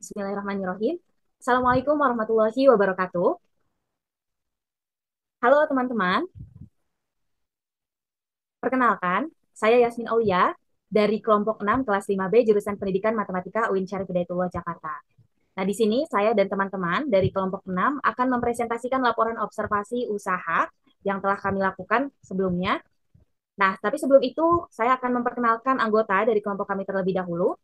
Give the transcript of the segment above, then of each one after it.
Bismillahirrahmanirrahim. Assalamualaikum warahmatullahi wabarakatuh. Halo teman-teman, perkenalkan, saya Yasmin Aulia dari kelompok 6 kelas 5B jurusan Pendidikan Matematika UIN Syarif Hidayatullah Jakarta. Nah, di sini saya dan teman-teman dari kelompok 6 akan mempresentasikan laporan observasi usaha yang telah kami lakukan sebelumnya. Nah, tapi sebelum itu saya akan memperkenalkan anggota dari kelompok kami terlebih dahulu.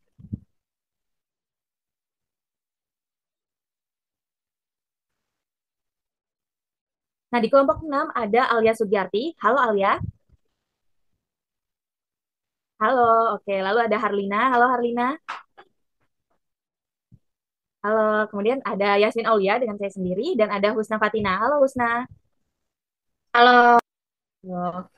Nah, di kelompok 6 ada Alia Sugiarti. Halo Alia. Halo, oke. Lalu ada Harlina. Halo Harlina. Halo, kemudian ada Yasmin Aulia dengan saya sendiri dan ada Husna Fatina. Halo Husna. Halo, Halo.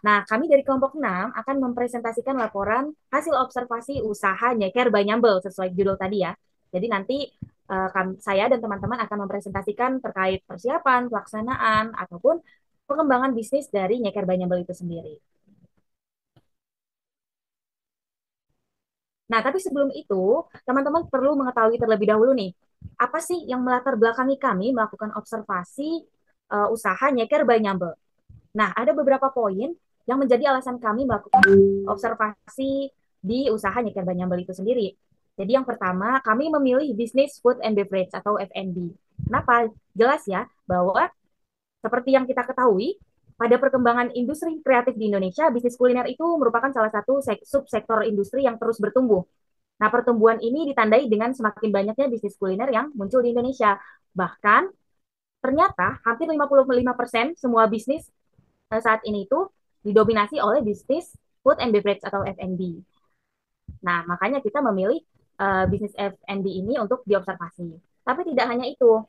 Nah, kami dari kelompok 6 akan mempresentasikan laporan hasil observasi usaha Nyeker by Nyambel sesuai judul tadi ya. Jadi nanti saya dan teman-teman akan mempresentasikan terkait persiapan, pelaksanaan, ataupun pengembangan bisnis dari Nyeker by Nyambel itu sendiri. Nah, tapi sebelum itu, teman-teman perlu mengetahui terlebih dahulu nih, apa sih yang melatar belakangi kami melakukan observasi usaha Nyeker by Nyambel. Nah, ada beberapa poin yang menjadi alasan kami melakukan observasi di usaha Nyeker Banyambel itu sendiri. Jadi yang pertama, kami memilih bisnis food and beverage atau F&B. Kenapa? Jelas ya bahwa seperti yang kita ketahui, pada perkembangan industri kreatif di Indonesia, bisnis kuliner itu merupakan salah satu subsektor industri yang terus bertumbuh. Nah, pertumbuhan ini ditandai dengan semakin banyaknya bisnis kuliner yang muncul di Indonesia. Bahkan, ternyata hampir 55% semua bisnis saat ini itu didominasi oleh bisnis food and beverage atau F&B. Nah, makanya kita memilih bisnis F&B ini untuk diobservasi. Tapi tidak hanya itu,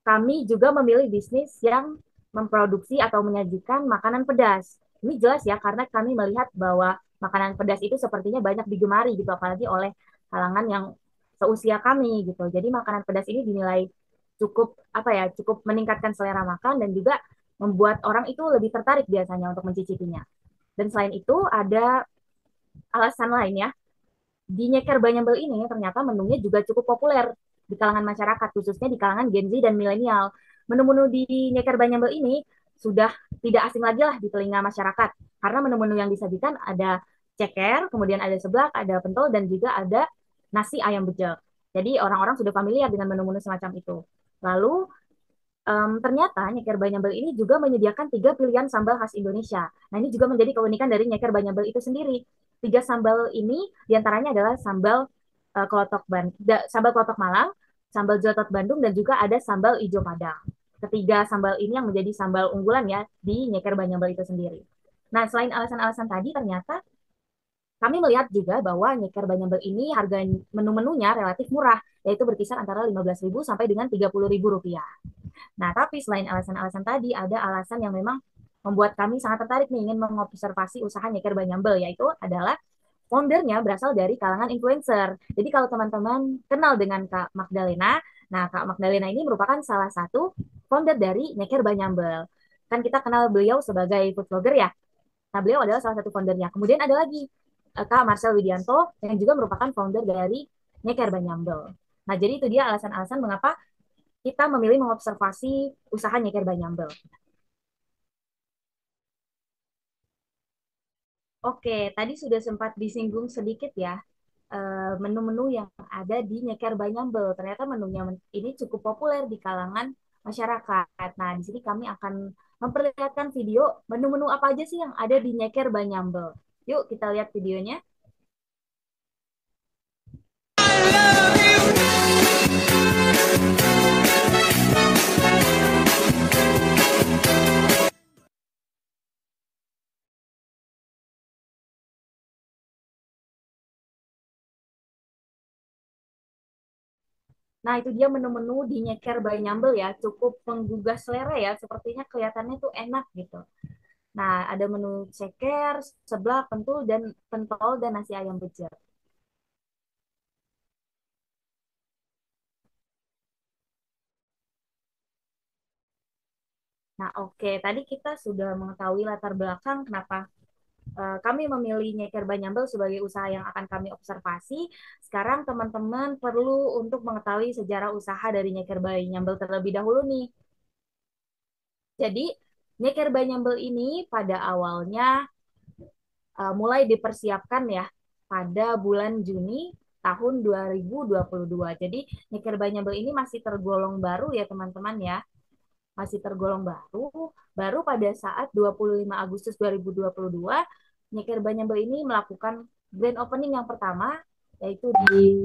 kami juga memilih bisnis yang memproduksi atau menyajikan makanan pedas. Ini jelas ya, karena kami melihat bahwa makanan pedas itu sepertinya banyak digemari gitu, apalagi oleh kalangan yang seusia kami gitu. Jadi makanan pedas ini dinilai cukup apa ya, cukup meningkatkan selera makan dan juga membuat orang itu lebih tertarik biasanya untuk mencicipinya. Dan selain itu ada alasan lain ya, di Nyeker Banyambel ini ternyata menunya juga cukup populer di kalangan masyarakat, khususnya di kalangan Gen Z dan milenial. Menu-menu di Nyeker Banyambel ini sudah tidak asing lagi lah di telinga masyarakat, karena menu-menu yang disajikan ada ceker, kemudian ada seblak, ada pentol, dan juga ada nasi ayam bejek. Jadi orang-orang sudah familiar dengan menu-menu semacam itu. Lalu ternyata Nyeker Banyambel ini juga menyediakan 3 pilihan sambal khas Indonesia. Nah, ini juga menjadi keunikan dari Nyeker Banyambel itu sendiri. 3 sambal ini diantaranya adalah sambal kelotok Malang, sambal jotot Bandung, dan juga ada sambal ijo Padang. Ketiga sambal ini yang menjadi sambal unggulan ya di Nyeker Banyambel itu sendiri. Nah, selain alasan-alasan tadi, ternyata kami melihat juga bahwa Nyeker Banyambel ini harga menu-menunya relatif murah, yaitu berkisar antara 15.000 sampai dengan 30.000 rupiah. Nah, tapi selain alasan-alasan tadi, ada alasan yang memang membuat kami sangat tertarik nih ingin mengobservasi usaha Nyeker Banyambel, yaitu adalah foundernya berasal dari kalangan influencer. Jadi kalau teman-teman kenal dengan Kak Magdalena, nah Kak Magdalena ini merupakan salah satu founder dari Nyeker Banyambel. Kan kita kenal beliau sebagai food vlogger ya. Nah, beliau adalah salah satu foundernya. Kemudian ada lagi Kak Marcel Widianto yang juga merupakan founder dari Nyeker Banyambel. Nah, jadi itu dia alasan-alasan mengapa kita memilih mengobservasi usaha Nyeker Banyambel. Oke, tadi sudah sempat disinggung sedikit ya menu-menu yang ada di Nyeker Banyambel. Ternyata menunya ini cukup populer di kalangan masyarakat. Nah, di sini kami akan memperlihatkan video menu-menu apa aja sih yang ada di Nyeker Banyambel. Yuk kita lihat videonya. Nah, itu dia menu-menu di Nyeker Banyambel ya, cukup menggugah selera ya, sepertinya kelihatannya tuh enak gitu. Nah, ada menu ceker, seblak, pentol dan nasi ayam bejer. Nah, oke, tadi kita sudah mengetahui latar belakang kenapa kami memilih Nyeker Banyambel sebagai usaha yang akan kami observasi. Sekarang teman-teman perlu untuk mengetahui sejarah usaha dari Nyeker Banyambel terlebih dahulu nih. Jadi, Nyeker Banyambel ini pada awalnya mulai dipersiapkan ya pada bulan Juni tahun 2022. Jadi, Nyeker Banyambel ini masih tergolong baru ya teman-teman ya. Masih tergolong baru. Baru pada saat 25 Agustus 2022, Nyeker Banyambel ini melakukan grand opening yang pertama, yaitu di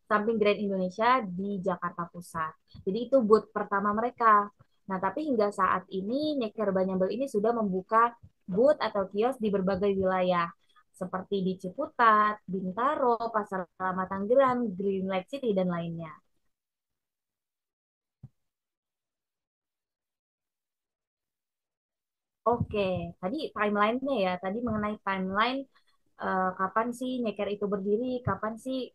samping Grand Indonesia di Jakarta Pusat. Jadi itu booth pertama mereka. Nah, tapi hingga saat ini Nyeker Banyambel ini sudah membuka booth atau kios di berbagai wilayah seperti di Ciputat, Bintaro, Pasar Lama Tangerang, Green Lake City, dan lainnya. Oke, tadi timelinenya ya, tadi mengenai timeline kapan sih Nyeker itu berdiri, kapan sih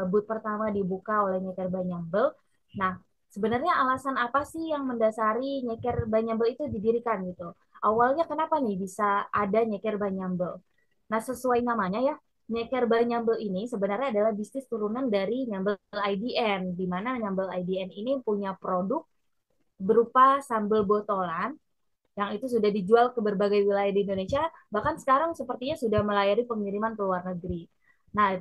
booth pertama dibuka oleh Nyeker Banyambel. Nah, sebenarnya alasan apa sih yang mendasari Nyeker Banyambel itu didirikan gitu? Awalnya kenapa nih bisa ada Nyeker Banyambel? Nah, sesuai namanya ya, Nyeker Banyambel ini sebenarnya adalah bisnis turunan dari Nyambel IDN, di mana Nyambel IDN ini punya produk berupa sambal botolan yang itu sudah dijual ke berbagai wilayah di Indonesia, bahkan sekarang sepertinya sudah melayani pengiriman ke luar negeri. Nah,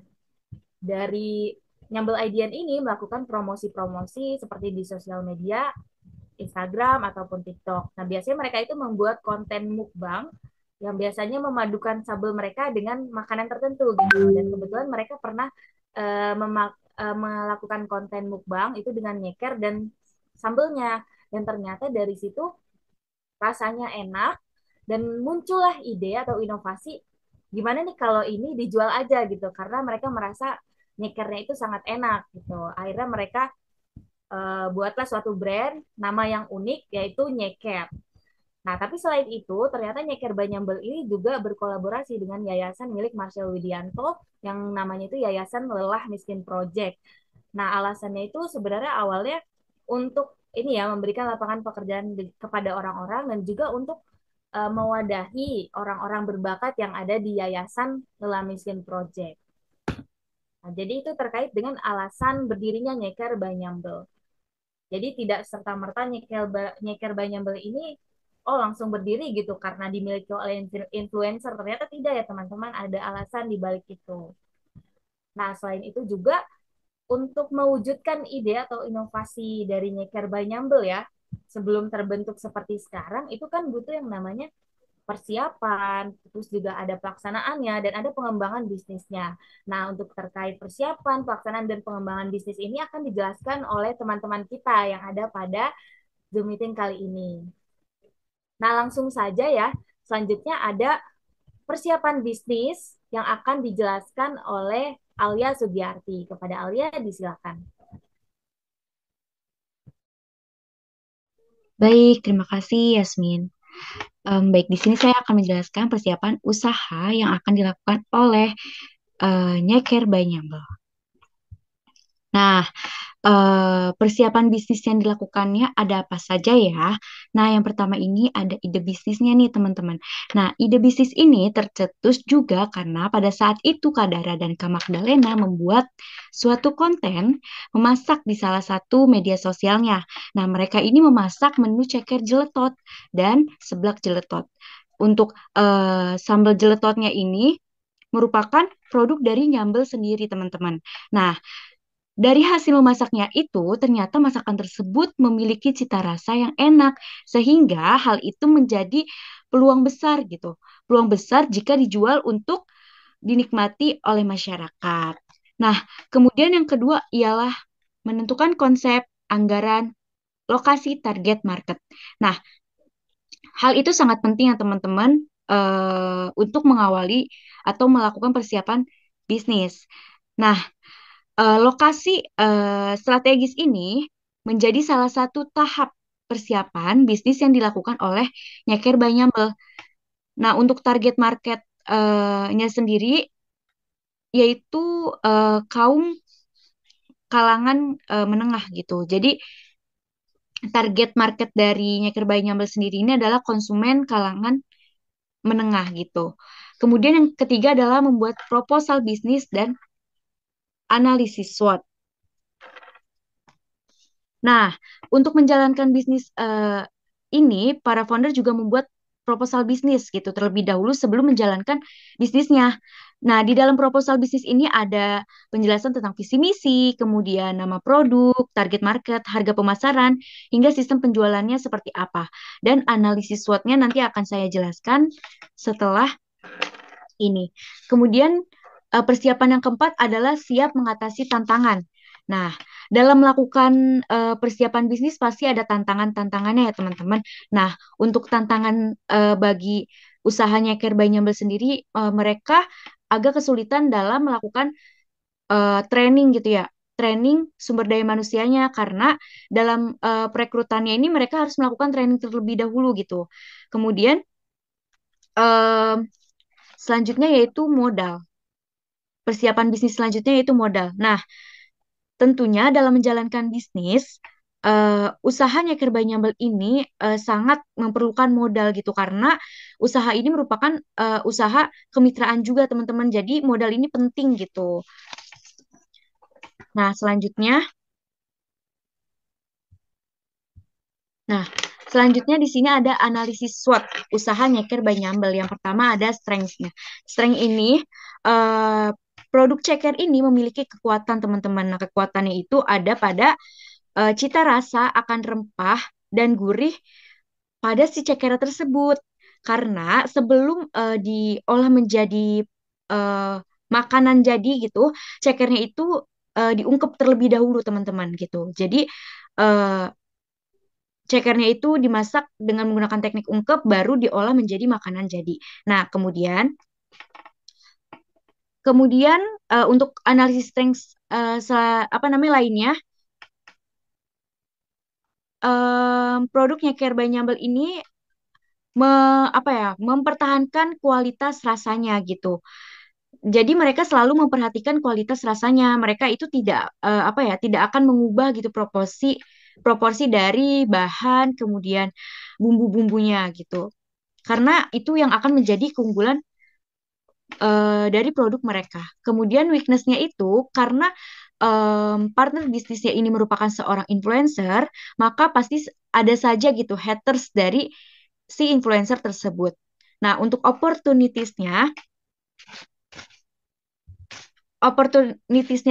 dari Nyambel IDN ini melakukan promosi-promosi seperti di sosial media, Instagram ataupun TikTok. Nah, biasanya mereka itu membuat konten mukbang yang biasanya memadukan sambal mereka dengan makanan tertentu gitu. Dan kebetulan mereka pernah melakukan konten mukbang itu dengan nyeker dan sambelnya. Dan ternyata dari situ rasanya enak dan muncullah ide atau inovasi gimana nih kalau ini dijual aja gitu karena mereka merasa nyekernya itu sangat enak gitu. Akhirnya mereka buatlah suatu brand nama yang unik yaitu Nyeker. Nah, tapi selain itu, ternyata Nyeker Banyambel ini juga berkolaborasi dengan yayasan milik Marcel Widianto yang namanya itu Yayasan Lelah Miskin Project. Nah, alasannya itu sebenarnya awalnya untuk ini ya memberikan lapangan pekerjaan kepada orang-orang dan juga untuk mewadahi orang-orang berbakat yang ada di Yayasan Lelah Miskin Project. Nah, jadi itu terkait dengan alasan berdirinya Nyeker Banyambel. Jadi tidak serta-merta Nyeker Banyambel ini langsung berdiri gitu karena dimiliki oleh influencer. Ternyata tidak ya teman-teman, ada alasan di balik itu. Nah, selain itu juga untuk mewujudkan ide atau inovasi dari Nyeker Banyambel ya, sebelum terbentuk seperti sekarang, itu kan butuh yang namanya persiapan, terus juga ada pelaksanaannya, dan ada pengembangan bisnisnya. Nah, untuk terkait persiapan, pelaksanaan, dan pengembangan bisnis ini akan dijelaskan oleh teman-teman kita yang ada pada Zoom meeting kali ini. Nah, langsung saja ya, selanjutnya ada persiapan bisnis yang akan dijelaskan oleh Alia Sugiarti. Kepada Alia, disilakan. Baik, terima kasih Yasmin. Baik, di sini saya akan menjelaskan persiapan usaha yang akan dilakukan oleh Nyeker by Nyambel. Nah, persiapan bisnis yang dilakukannya ada apa saja ya? Nah, yang pertama ini ada ide bisnisnya nih teman-teman. Nah, ide bisnis ini tercetus juga karena pada saat itu Kak Dara dan Kak Magdalena membuat suatu konten memasak di salah satu media sosialnya. Nah, mereka ini memasak menu ceker jeletot dan seblak jeletot. Untuk sambal jeletotnya ini merupakan produk dari Nyambel sendiri, teman-teman. Nah, dari hasil memasaknya itu, ternyata masakan tersebut memiliki cita rasa yang enak, sehingga hal itu menjadi peluang besar gitu. Peluang besar jika dijual untuk dinikmati oleh masyarakat. Nah, kemudian yang kedua ialah menentukan konsep, anggaran, lokasi, target market. Nah, hal itu sangat penting ya teman-teman untuk mengawali atau melakukan persiapan bisnis. Nah, lokasi strategis ini menjadi salah satu tahap persiapan bisnis yang dilakukan oleh Nyeker Banyambel. Nah, untuk target marketnya sendiri yaitu kaum kalangan menengah gitu. Jadi target market dari Nyeker Banyambel sendiri ini adalah konsumen kalangan menengah gitu. Kemudian yang ketiga adalah membuat proposal bisnis dan analisis SWOT. Nah, untuk menjalankan bisnis ini, para founder juga membuat proposal bisnis gitu terlebih dahulu sebelum menjalankan bisnisnya. Nah, di dalam proposal bisnis ini ada penjelasan tentang visi misi, kemudian nama produk, target market, harga pemasaran, hingga sistem penjualannya seperti apa. Dan analisis SWOT-nya nanti akan saya jelaskan setelah ini. Kemudian persiapan yang keempat adalah siap mengatasi tantangan. Nah, dalam melakukan persiapan bisnis pasti ada tantangan-tantangannya ya teman-teman. Nah, untuk tantangan bagi usahanya Care by Nyambel sendiri, mereka agak kesulitan dalam melakukan training gitu ya. Training sumber daya manusianya karena dalam perekrutannya ini mereka harus melakukan training terlebih dahulu gitu. Kemudian em, selanjutnya yaitu modal. Persiapan bisnis selanjutnya yaitu modal. Nah, tentunya dalam menjalankan bisnis, usaha Nyeker by Nyambel ini sangat memerlukan modal gitu karena usaha ini merupakan usaha kemitraan juga teman-teman. Jadi modal ini penting gitu. Nah, selanjutnya, nah selanjutnya di sini ada analisis SWOT usaha Nyeker by Nyambel. Yang pertama ada strength-nya. Strength ini eh, produk ceker ini memiliki kekuatan teman-teman. Nah, kekuatannya itu ada pada cita rasa akan rempah dan gurih pada si cekera tersebut. Karena sebelum diolah menjadi eh, makanan jadi gitu, cekernya itu diungkep terlebih dahulu teman-teman gitu. Jadi eh, cekernya itu dimasak dengan menggunakan teknik ungkep, baru diolah menjadi makanan jadi. Nah, kemudian untuk analisis strength apa namanya lainnya, produknya Care by Nyambel ini apa ya, mempertahankan kualitas rasanya gitu. Jadi mereka selalu memperhatikan kualitas rasanya. Mereka itu tidak apa ya, tidak akan mengubah gitu proporsi proporsi dari bahan kemudian bumbu-bumbunya gitu. Karena itu yang akan menjadi keunggulan dari produk mereka. Kemudian weakness-nya itu karena partner bisnisnya ini merupakan seorang influencer, maka pasti ada saja gitu haters dari si influencer tersebut. Nah, untuk opportunitiesnya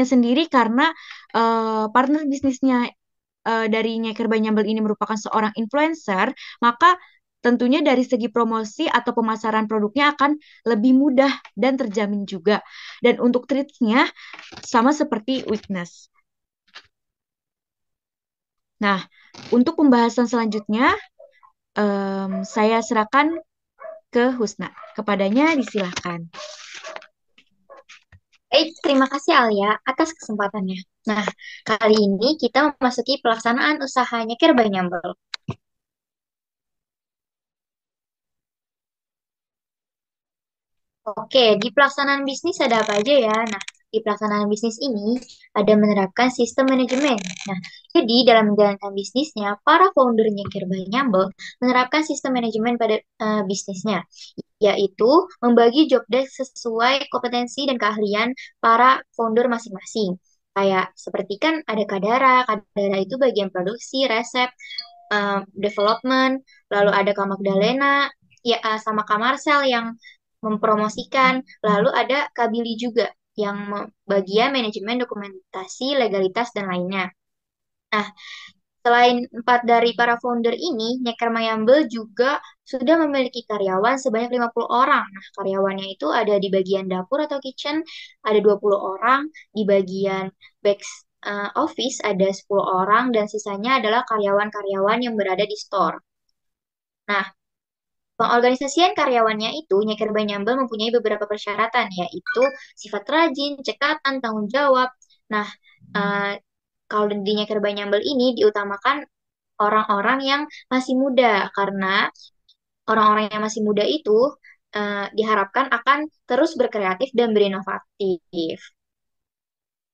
sendiri karena partner bisnisnya dari Nyeker by Nyambel ini merupakan seorang influencer, maka tentunya dari segi promosi atau pemasaran produknya akan lebih mudah dan terjamin juga. Dan untuk treats-nya sama seperti weakness. Nah, untuk pembahasan selanjutnya saya serahkan ke Husna. Kepadanya disilahkan. Baik, terima kasih Alia atas kesempatannya. Nah, kali ini kita memasuki pelaksanaan usaha Nyeker by Nyambel. Oke, di pelaksanaan bisnis ada apa aja ya? Nah, di pelaksanaan bisnis ini ada menerapkan sistem manajemen. Nah, jadi dalam menjalankan bisnisnya, para founder Nyengker by Nyambel menerapkan sistem manajemen pada bisnisnya, yaitu membagi job desk sesuai kompetensi dan keahlian para founder masing-masing. Kayak seperti kan ada Kadara itu bagian produksi, resep, development, lalu ada Kak Magdalena, ya sama Kak Marcel yang mempromosikan, lalu ada Kak Billy juga yang bagian manajemen dokumentasi, legalitas, dan lainnya. Nah, selain empat dari para founder ini, Nyeker Mayambel juga sudah memiliki karyawan sebanyak 50 orang. Nah, karyawannya itu ada di bagian dapur atau kitchen, ada 20 orang, di bagian back office ada 10 orang, dan sisanya adalah karyawan-karyawan yang berada di store. Nah, pengorganisasian karyawannya itu, Nyeker Nyambel mempunyai beberapa persyaratan, yaitu sifat rajin, cekatan, tanggung jawab. Nah, eh, kalau di Nyeker Nyambel ini diutamakan orang-orang yang masih muda, karena orang-orang yang masih muda itu diharapkan akan terus berkreatif dan berinovatif.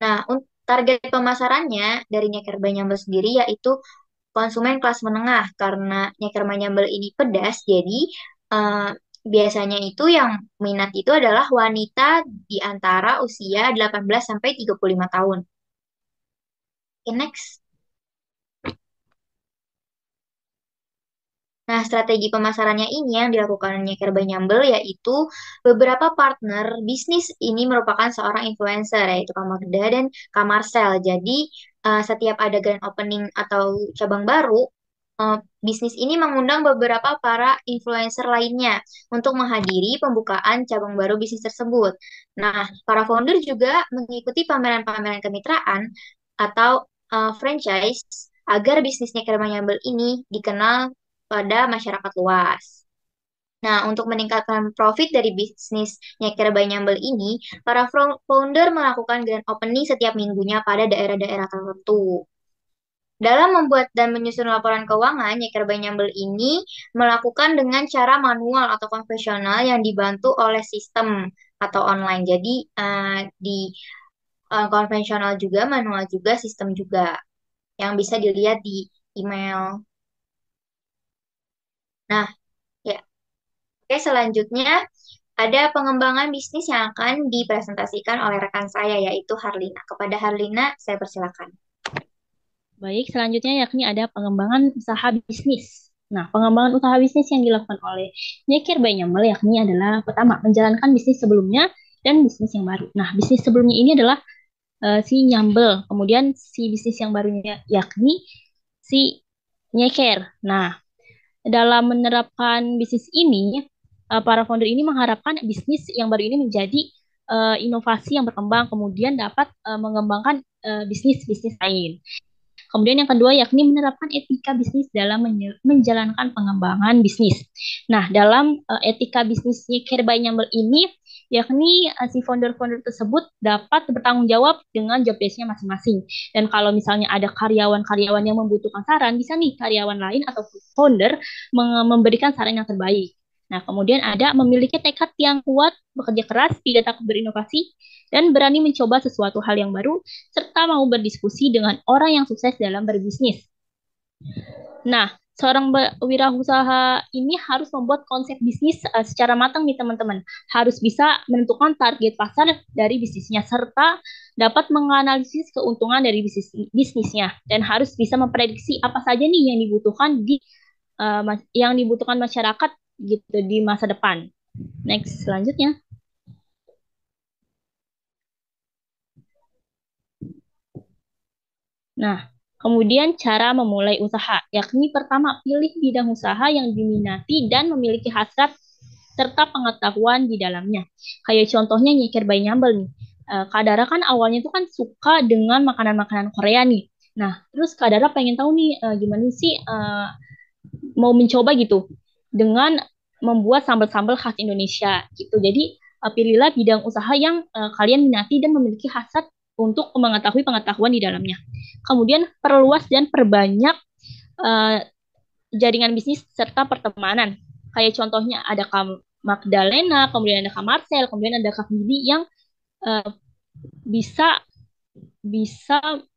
Nah, target pemasarannya dari Nyeker Nyambel sendiri yaitu konsumen kelas menengah, karena Nyeker Nyambel ini pedas, jadi eh, Biasanya itu yang minat itu adalah wanita di antara usia 18 sampai 35 tahun. Oke, next. Nah, strategi pemasarannya ini yang dilakukan Nyeker by Nyambel yaitu beberapa partner bisnis ini merupakan seorang influencer yaitu Kak Magda dan Kak Marcel. Jadi, setiap ada grand opening atau cabang baru, bisnis ini mengundang beberapa para influencer lainnya untuk menghadiri pembukaan cabang baru bisnis tersebut. Nah, para founder juga mengikuti pameran-pameran kemitraan atau franchise agar bisnis Nyeker by Nyambel ini dikenal pada masyarakat luas. Nah, untuk meningkatkan profit dari bisnis Nyeker by Nyambel ini, para founder melakukan grand opening setiap minggunya pada daerah-daerah tertentu. Dalam membuat dan menyusun laporan keuangan, Nyeker by Nyambel ini melakukan dengan cara manual atau konvensional yang dibantu oleh sistem atau online. Jadi, di konvensional juga, manual juga, sistem juga yang bisa dilihat di email. Nah, ya. Oke, selanjutnya ada pengembangan bisnis yang akan dipresentasikan oleh rekan saya, yaitu Harlina. Kepada Harlina, saya persilakan. Baik, selanjutnya yakni ada pengembangan usaha bisnis. Nah, pengembangan usaha bisnis yang dilakukan oleh Nyeker by Nyambel yakni adalah pertama, menjalankan bisnis sebelumnya dan bisnis yang baru. Nah, bisnis sebelumnya ini adalah si Nyambel, kemudian si bisnis yang barunya yakni si Nyeker. Nah, dalam menerapkan bisnis ini, para founder ini mengharapkan bisnis yang baru ini menjadi inovasi yang berkembang, kemudian dapat mengembangkan bisnis-bisnis lain. Kemudian yang kedua yakni menerapkan etika bisnis dalam menjalankan pengembangan bisnis. Nah, dalam etika bisnis Nyeker by Nyambel ini yakni si founder-founder tersebut dapat bertanggung jawab dengan job desk-nya masing-masing. Dan kalau misalnya ada karyawan-karyawan yang membutuhkan saran, bisa nih karyawan lain atau founder memberikan saran yang terbaik. Nah, kemudian ada memiliki tekad yang kuat, bekerja keras, tidak takut berinovasi, dan berani mencoba sesuatu hal yang baru, serta mau berdiskusi dengan orang yang sukses dalam berbisnis. Nah, seorang wirausaha ini harus membuat konsep bisnis secara matang nih teman-teman. Harus bisa menentukan target pasar dari bisnisnya, serta dapat menganalisis keuntungan dari bisnisnya. Dan harus bisa memprediksi apa saja nih yang dibutuhkan masyarakat gitu di masa depan. Next, selanjutnya. Nah, kemudian cara memulai usaha, yakni pertama pilih bidang usaha yang diminati dan memiliki hasrat serta pengetahuan di dalamnya. Kayak contohnya Nyeker by Nyambel nih. Kak Dara kan awalnya itu kan suka dengan makanan-makanan Korea nih. Nah, terus Kak Dara pengen tahu nih gimana sih mau mencoba gitu dengan membuat sambal-sambal khas Indonesia gitu. Jadi pilihlah bidang usaha yang kalian minati dan memiliki hasrat untuk mengetahui pengetahuan di dalamnya. Kemudian perluas dan perbanyak jaringan bisnis serta pertemanan. Kayak contohnya ada Kak Magdalena, kemudian ada Kak Marcel, kemudian ada Kak Bibi yang bisa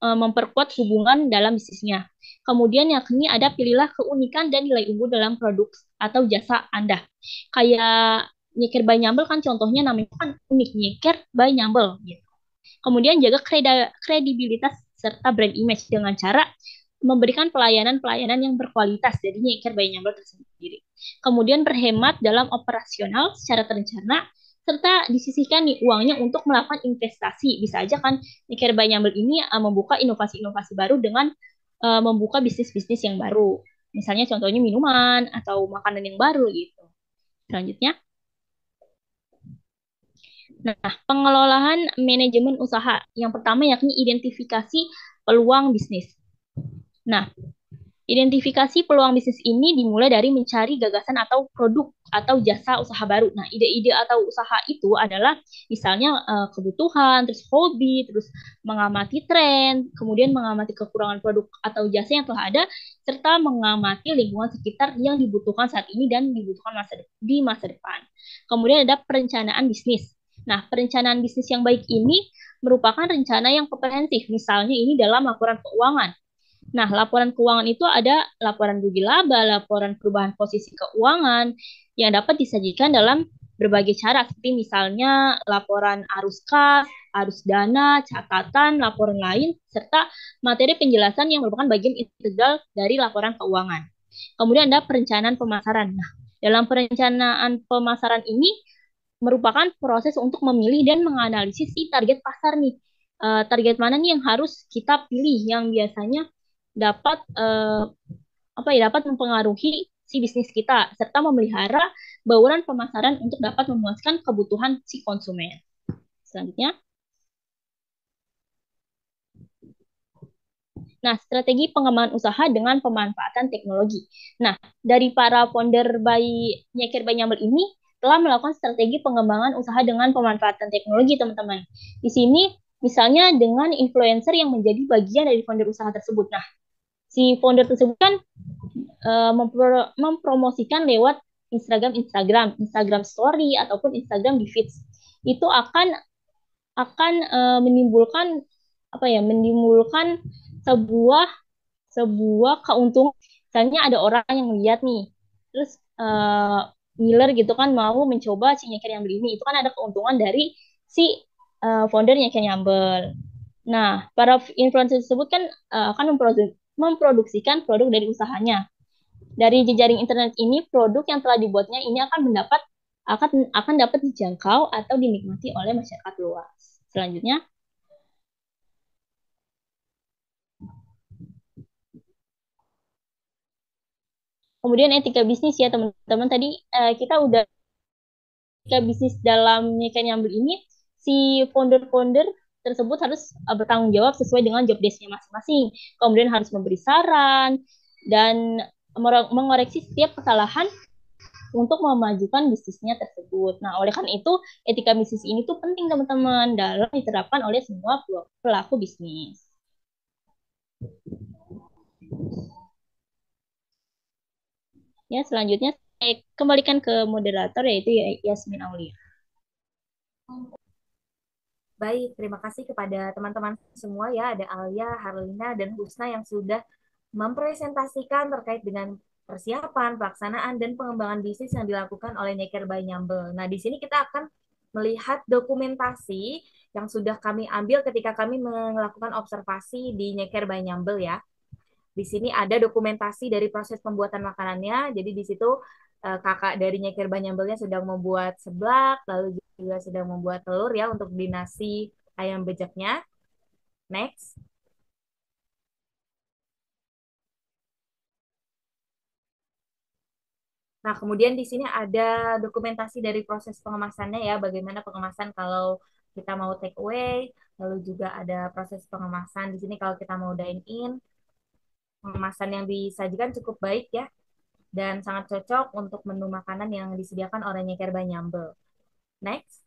memperkuat hubungan dalam bisnisnya. Kemudian yakni ada pilihlah keunikan dan nilai unggul dalam produk atau jasa Anda. Kayak Nyeker by Nyambel kan contohnya namanya kan unik, Nyeker by Nyambel gitu. Kemudian jaga kredibilitas serta brand image dengan cara memberikan pelayanan-pelayanan yang berkualitas, jadi Nyeker by Nyambel tersendiri. Kemudian berhemat dalam operasional secara terencana, serta disisihkan nih uangnya untuk melakukan investasi. Bisa aja kan Nyeker by Nyambel ini membuka inovasi-inovasi baru dengan membuka bisnis-bisnis yang baru. Misalnya contohnya minuman atau makanan yang baru gitu. Selanjutnya. Nah, pengelolaan manajemen usaha. Yang pertama yakni identifikasi peluang bisnis. Nah, identifikasi peluang bisnis ini dimulai dari mencari gagasan atau produk atau jasa usaha baru. Nah, ide-ide atau usaha itu adalah misalnya kebutuhan, terus hobi, terus mengamati tren, kemudian mengamati kekurangan produk atau jasa yang telah ada, serta mengamati lingkungan sekitar yang dibutuhkan saat ini dan dibutuhkan di masa depan. Kemudian ada perencanaan bisnis. Nah, perencanaan bisnis yang baik ini merupakan rencana yang komprehensif. Misalnya ini dalam laporan keuangan. Nah, laporan keuangan itu ada laporan rugi laba, laporan perubahan posisi keuangan yang dapat disajikan dalam berbagai cara, seperti misalnya laporan arus kas, arus dana, catatan, laporan lain, serta materi penjelasan yang merupakan bagian integral dari laporan keuangan. Kemudian ada perencanaan pemasaran. Nah, dalam perencanaan pemasaran ini merupakan proses untuk memilih dan menganalisis si target pasar nih. Target mana nih yang harus kita pilih yang biasanya dapat dapat mempengaruhi si bisnis kita serta memelihara bauran pemasaran untuk dapat memuaskan kebutuhan si konsumen. Selanjutnya, nah, strategi pengembangan usaha dengan pemanfaatan teknologi. Nah, dari para founder Nyeker by Nyambel ini telah melakukan strategi pengembangan usaha dengan pemanfaatan teknologi, teman-teman. Di sini, misalnya dengan influencer yang menjadi bagian dari founder usaha tersebut. Nah, si founder tersebut kan mempromosikan lewat Instagram Story ataupun Instagram di feeds. Itu akan menimbulkan menimbulkan sebuah keuntungan. Misalnya ada orang yang melihat nih, terus ngiler gitu kan, mau mencoba si Nyeker Nyambel ini, itu kan ada keuntungan dari si founder Nyeker Nyambel. Nah, para influencer tersebut kan akan memproduksikan produk dari usahanya. Dari jejaring internet ini, produk yang telah dibuatnya ini akan dapat dijangkau atau dinikmati oleh masyarakat luas. Selanjutnya, kemudian etika bisnis ya teman-teman. Tadi kita udah etika bisnis dalam Nyeker Nyambel ini, si founder-founder tersebut harus bertanggung jawab sesuai dengan job desk-nya masing-masing. Kemudian harus memberi saran dan mengoreksi setiap kesalahan untuk memajukan bisnisnya tersebut. Nah, oleh karena itu, etika bisnis ini tuh penting teman-teman dalam diterapkan oleh semua pelaku bisnis. Ya, selanjutnya saya kembalikan ke moderator, yaitu Yasmin Aulia. Baik, terima kasih kepada teman-teman semua ya, ada Alia, Harlina, dan Husna yang sudah mempresentasikan terkait dengan persiapan, pelaksanaan, dan pengembangan bisnis yang dilakukan oleh Nyeker by Nyambel. Nah, di sini kita akan melihat dokumentasi yang sudah kami ambil ketika kami melakukan observasi di Nyeker by Nyambel ya. Di sini ada dokumentasi dari proses pembuatan makanannya. Jadi di situ kakak dari Nyeker by Nyambelnya sedang membuat seblak, lalu juga sedang membuat telur ya untuk di nasi ayam bejaknya. Next. Nah, kemudian di sini ada dokumentasi dari proses pengemasannya ya, bagaimana pengemasan kalau kita mau take away, lalu juga ada proses pengemasan di sini kalau kita mau dine in. Pengemasan yang disajikan cukup baik ya, dan sangat cocok untuk menu makanan yang disediakan oleh Nyeker by Nyambel. Next.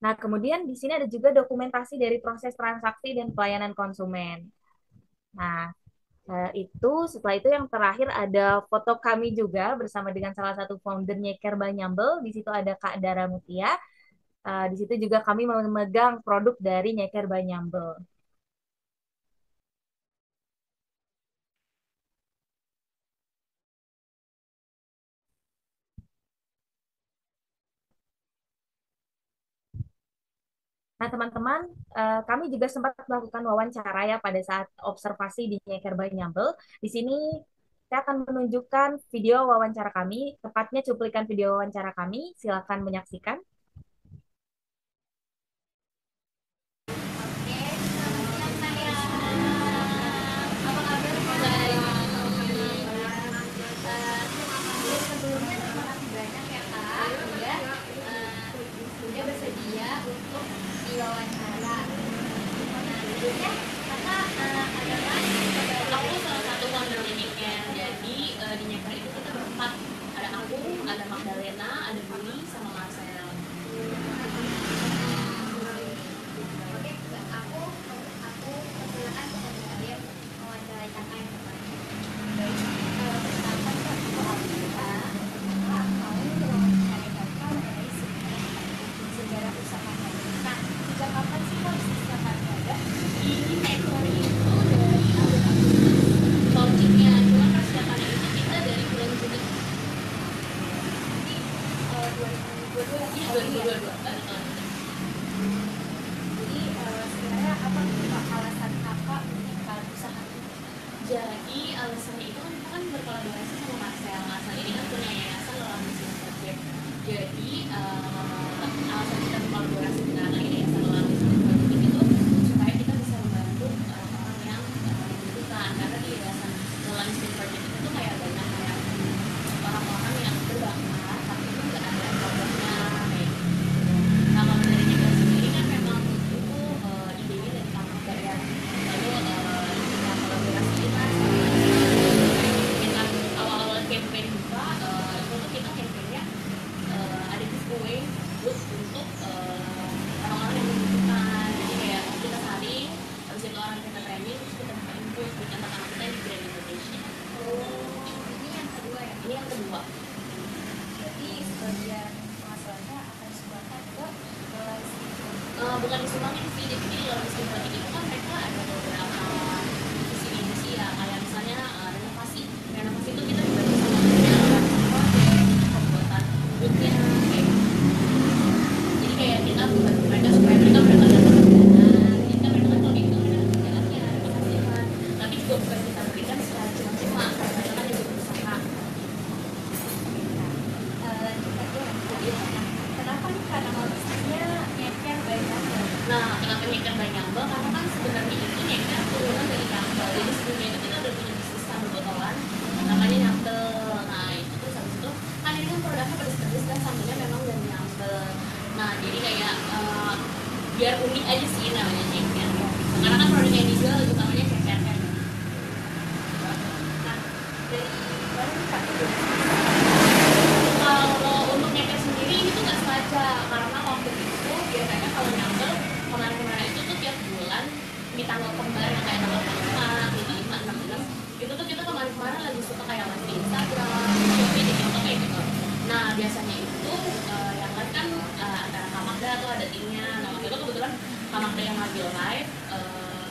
Nah, kemudian di sini ada juga dokumentasi dari proses transaksi dan pelayanan konsumen. Nah, itu setelah itu yang terakhir ada foto kami juga bersama dengan salah satu founder Nyeker by Nyambel. Di situ ada Kak Dara Mutia. Di situ juga kami memegang produk dari Nyeker by Nyambel. Nah, teman-teman, kami juga sempat melakukan wawancara ya pada saat observasi di Nyeker by Nyambel. Di sini saya akan menunjukkan video wawancara kami, tepatnya cuplikan video wawancara kami. Silakan menyaksikan. Aku salah satu founder di Nyeker. Jadi di Nyeker itu kita berempat. Ada aku, ada Magdalena, ada Buni, sama Marcel. bukan disumbangin sih, jadi di luar miskin batik itu kan mereka ada beberapa visi misi ya, kayak misalnya renovasi. Renovasi itu kita dibantu sama proyek pembuatan boothnya kayak gitu. Jadi kayak kita membantu mereka supaya mereka mendapatkan pekerjaan. Jadi kan mereka kan kalau gitu mereka ada kerjaannya, ada penghasilan. Tapi juga bukan kita berikan secara cuma-cuma, karena mereka kan juga berusaha. Lanjut aja ya. Kenapa nih karena mau bisnisnya nyeker by number? Nah, kenapa nyeker by Nyambel? Karena kan sebenarnya itu nyeker turunan dari Nyambel. Jadi sebelumnya itu kita udah punya bisnis sambal botolan, namanya Nyambel. Nah, itu terus habis itu kan ini kan produknya pedes-pedes dan sambalnya memang dari Nyambel. Nah, jadi kayak biar unik aja sih namanya nyeker. Karena kan produk yang dijual utamanya nyeker kan. Nah, Dari mana nih Kak? kalau untuk nyeker sendiri ini tuh nggak sengaja, karena waktu itu biasanya kalau Nyambel kemarin-kemarin itu tuh tiap bulan di tanggal kembar yang kayak tanggal 5, 5, 6, 6 itu tuh kita kemarin-kemarin lagi suka kayak live di Instagram, di Shopee, di TikTok kayak gitu. Nah biasanya itu yang live kan antara Kak Magda atau ada timnya. Nah waktu itu kebetulan Kak Magda yang ngambil live.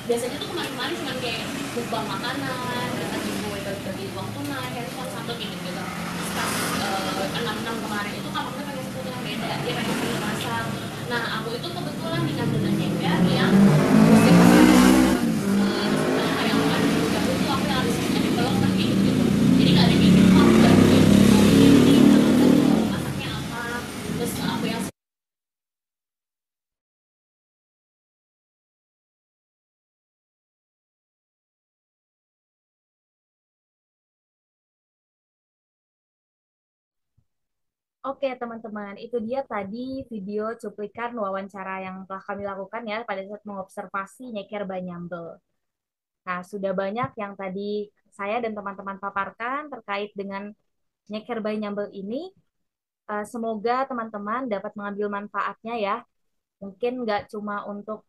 Biasanya tuh kemarin-kemarin cuma kayak mukbang makanan, kita giveaway bagi uang tunai, handphone, satu gitu gitu. Pas 6 kemarin itu Kak Magda pengen sesuatu yang beda, dia pengen beli masak. Nah aku itu kebetulan di Ngambil Nyeker yang sebenarnya kayak aku kan juga itu aku yang harus jadi developer kayak gitu gitu. Jadi nggak ada kayak gitu, aku bantuin ini masaknya apa, terus aku yang Oke, teman-teman, itu dia tadi video cuplikan wawancara yang telah kami lakukan ya pada saat mengobservasi Nyeker Banyambel. Nah, sudah banyak yang tadi saya dan teman-teman paparkan terkait dengan Nyeker Banyambel ini. Semoga teman-teman dapat mengambil manfaatnya ya. Mungkin nggak cuma untuk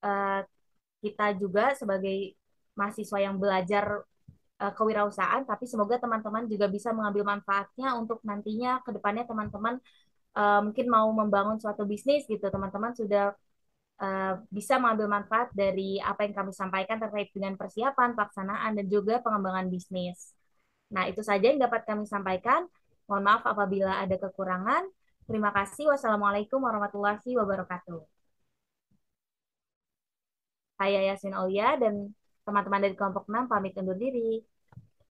eh, kita juga sebagai mahasiswa yang belajar kewirausahaan, tapi semoga teman-teman juga bisa mengambil manfaatnya untuk nantinya ke depannya teman-teman mungkin mau membangun suatu bisnis gitu, teman-teman sudah bisa mengambil manfaat dari apa yang kami sampaikan terkait dengan persiapan, pelaksanaan, dan juga pengembangan bisnis. Nah, itu saja yang dapat kami sampaikan. Mohon maaf apabila ada kekurangan. Terima kasih. Wassalamualaikum warahmatullahi wabarakatuh. Saya Yasmin Aulia dan teman-teman dari kelompok 6 pamit undur diri.